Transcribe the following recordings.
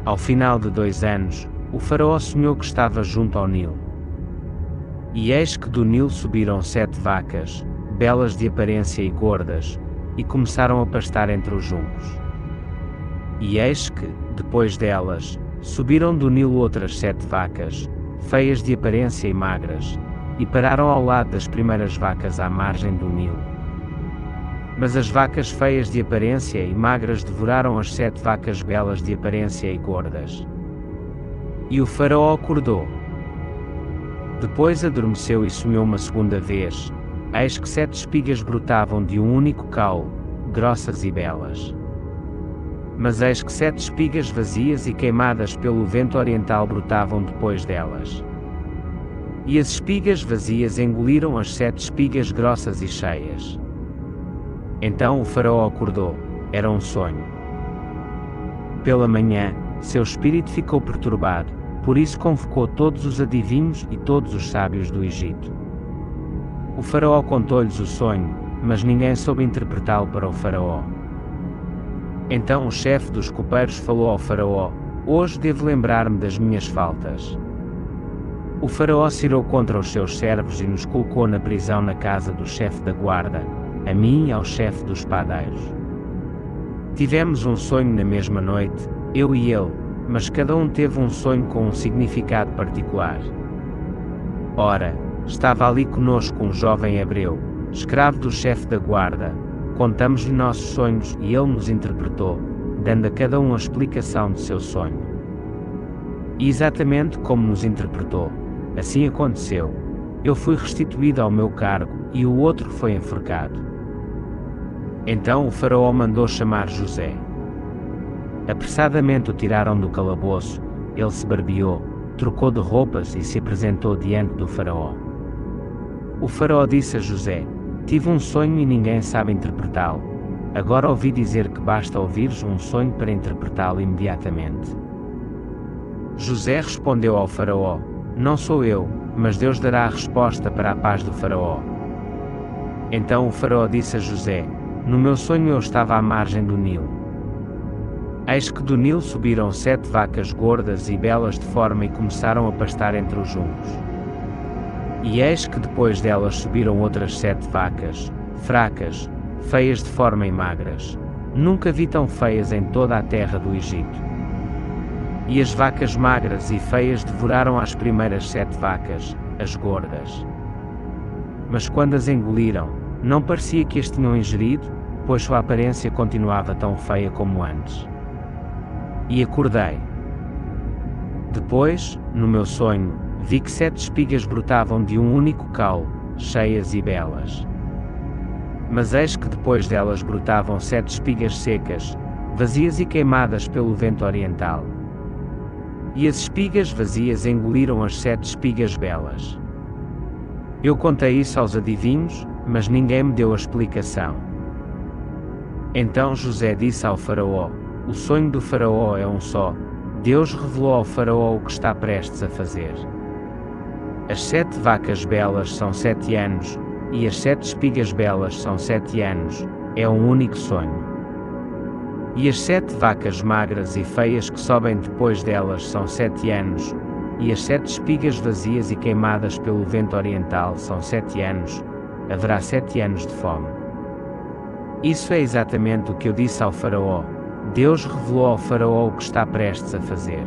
Ao final de 2 anos, o faraó sonhou que estava junto ao Nilo. E eis que do Nilo subiram 7 vacas, belas de aparência e gordas, e começaram a pastar entre os juncos. E eis que, depois delas, subiram do Nilo outras 7 vacas, feias de aparência e magras, e pararam ao lado das primeiras vacas à margem do Nilo. Mas as vacas feias de aparência e magras devoraram as 7 vacas belas de aparência e gordas. E o faraó acordou. Depois adormeceu e sonhou uma segunda vez, eis que 7 espigas brotavam de um único caule, grossas e belas. Mas eis que 7 espigas vazias e queimadas pelo vento oriental brotavam depois delas. E as espigas vazias engoliram as 7 espigas grossas e cheias. Então o faraó acordou, era um sonho. Pela manhã, seu espírito ficou perturbado, por isso convocou todos os adivinhos e todos os sábios do Egito. O faraó contou-lhes o sonho, mas ninguém soube interpretá-lo para o faraó. Então o chefe dos copeiros falou ao faraó: hoje devo lembrar-me das minhas faltas. O faraó se irou contra os seus servos e nos colocou na prisão na casa do chefe da guarda, a mim e ao chefe dos padeiros. Tivemos um sonho na mesma noite, eu e ele, mas cada um teve um sonho com um significado particular. Ora, estava ali conosco um jovem hebreu, escravo do chefe da guarda. Contamos-lhe nossos sonhos e ele nos interpretou, dando a cada um a explicação de seu sonho. E exatamente como nos interpretou, assim aconteceu. Eu fui restituído ao meu cargo e o outro foi enforcado. Então o faraó mandou chamar José. Apressadamente o tiraram do calabouço, ele se barbeou, trocou de roupas e se apresentou diante do faraó. O faraó disse a José: tive um sonho e ninguém sabe interpretá-lo. Agora ouvi dizer que basta ouvires um sonho para interpretá-lo imediatamente. José respondeu ao faraó: não sou eu, mas Deus dará a resposta para a paz do faraó. Então o faraó disse a José: no meu sonho eu estava à margem do Nilo. Eis que do Nilo subiram 7 vacas gordas e belas de forma e começaram a pastar entre os juncos. E eis que depois delas subiram outras 7 vacas, fracas, feias de forma e magras. Nunca vi tão feias em toda a terra do Egito. E as vacas magras e feias devoraram as primeiras 7 vacas, as gordas. Mas quando as engoliram, não parecia que as tinham ingerido, pois sua aparência continuava tão feia como antes. E acordei. Depois, no meu sonho, vi que 7 espigas brotavam de um único caule, cheias e belas. Mas eis que depois delas brotavam 7 espigas secas, vazias e queimadas pelo vento oriental. E as espigas vazias engoliram as 7 espigas belas. Eu contei isso aos adivinhos, mas ninguém me deu a explicação. Então José disse ao faraó: o sonho do faraó é um só. Deus revelou ao faraó o que está prestes a fazer. As 7 vacas belas são 7 anos, e as 7 espigas belas são 7 anos, é um único sonho. E as 7 vacas magras e feias que sobem depois delas são 7 anos, e as 7 espigas vazias e queimadas pelo vento oriental são 7 anos, haverá 7 anos de fome. Isso é exatamente o que eu disse ao faraó. Deus revelou ao faraó o que está prestes a fazer.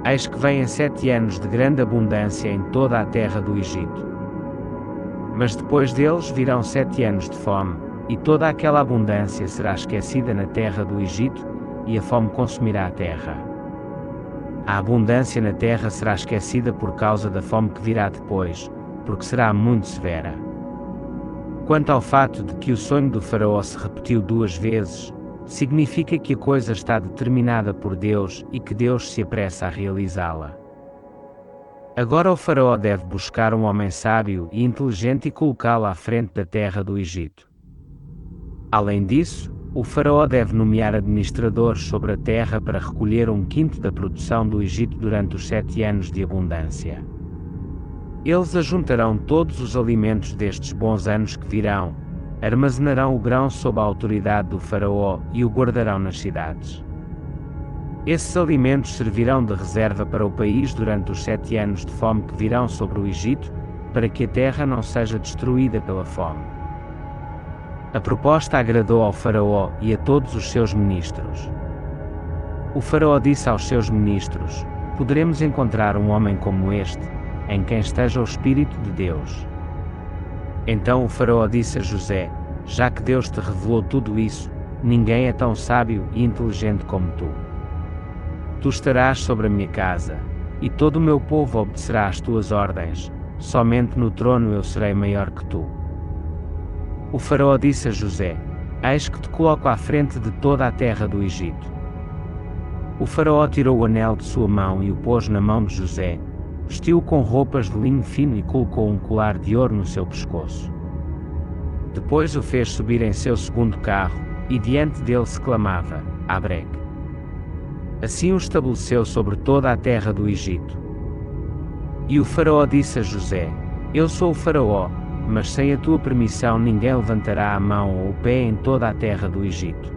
Eis que vêm 7 anos de grande abundância em toda a terra do Egito. Mas depois deles virão 7 anos de fome, e toda aquela abundância será esquecida na terra do Egito, e a fome consumirá a terra. A abundância na terra será esquecida por causa da fome que virá depois, porque será muito severa. Quanto ao fato de que o sonho do faraó se repetiu 2 vezes, significa que a coisa está determinada por Deus e que Deus se apressa a realizá-la. Agora o faraó deve buscar um homem sábio e inteligente e colocá-lo à frente da terra do Egito. Além disso, o faraó deve nomear administradores sobre a terra para recolher 1/5 da produção do Egito durante os 7 anos de abundância. Eles ajuntarão todos os alimentos destes bons anos que virão, armazenarão o grão sob a autoridade do faraó e o guardarão nas cidades. Esses alimentos servirão de reserva para o país durante os 7 anos de fome que virão sobre o Egito, para que a terra não seja destruída pela fome. A proposta agradou ao faraó e a todos os seus ministros. O faraó disse aos seus ministros: poderemos encontrar um homem como este, em quem esteja o Espírito de Deus. Então o faraó disse a José: já que Deus te revelou tudo isso, ninguém é tão sábio e inteligente como tu. Tu estarás sobre a minha casa, e todo o meu povo obedecerá às tuas ordens, somente no trono eu serei maior que tu. O faraó disse a José: eis que te coloco à frente de toda a terra do Egito. O faraó tirou o anel de sua mão e o pôs na mão de José, vestiu-o com roupas de linho fino e colocou um colar de ouro no seu pescoço. Depois o fez subir em seu segundo carro, e diante dele se clamava: Abrec. Assim o estabeleceu sobre toda a terra do Egito. E o faraó disse a José: eu sou o faraó, mas sem a tua permissão ninguém levantará a mão ou o pé em toda a terra do Egito.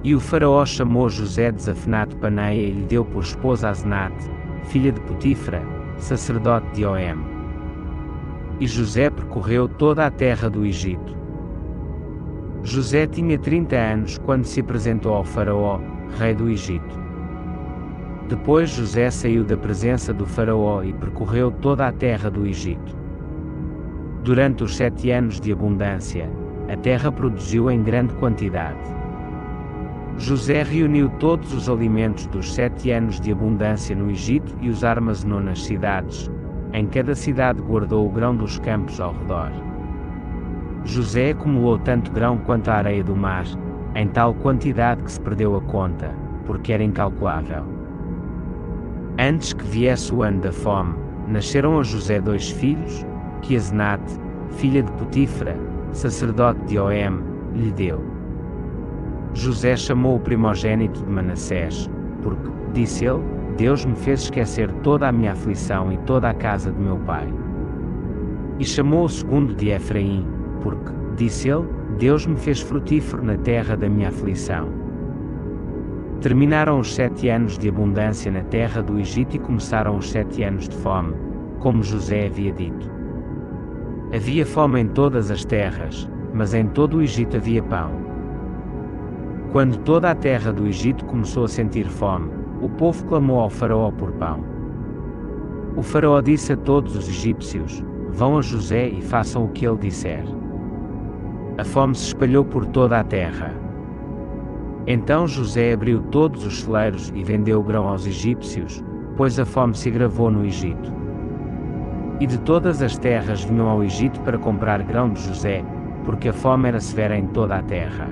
E o faraó chamou José de Zafenate-Paneia e lhe deu por esposa Asenate, filha de Potifra, sacerdote de Oem. E José percorreu toda a terra do Egito. José tinha 30 anos quando se apresentou ao faraó, rei do Egito. Depois José saiu da presença do faraó e percorreu toda a terra do Egito. Durante os 7 anos de abundância, a terra produziu em grande quantidade. José reuniu todos os alimentos dos 7 anos de abundância no Egito e os armazenou nas cidades. Em cada cidade guardou o grão dos campos ao redor. José acumulou tanto grão quanto a areia do mar, em tal quantidade que se perdeu a conta, porque era incalculável. Antes que viesse o ano da fome, nasceram a José 2 filhos, que Asenate, filha de Potifra, sacerdote de Oem, lhe deu. José chamou o primogênito de Manassés, porque, disse ele, Deus me fez esquecer toda a minha aflição e toda a casa de meu pai. E chamou o segundo de Efraim, porque, disse ele, Deus me fez frutífero na terra da minha aflição. Terminaram os 7 anos de abundância na terra do Egito e começaram os 7 anos de fome, como José havia dito. Havia fome em todas as terras, mas em todo o Egito havia pão. Quando toda a terra do Egito começou a sentir fome, o povo clamou ao faraó por pão. O faraó disse a todos os egípcios: vão a José e façam o que ele disser. A fome se espalhou por toda a terra. Então José abriu todos os celeiros e vendeu o grão aos egípcios, pois a fome se agravou no Egito. E de todas as terras vinham ao Egito para comprar grão de José, porque a fome era severa em toda a terra.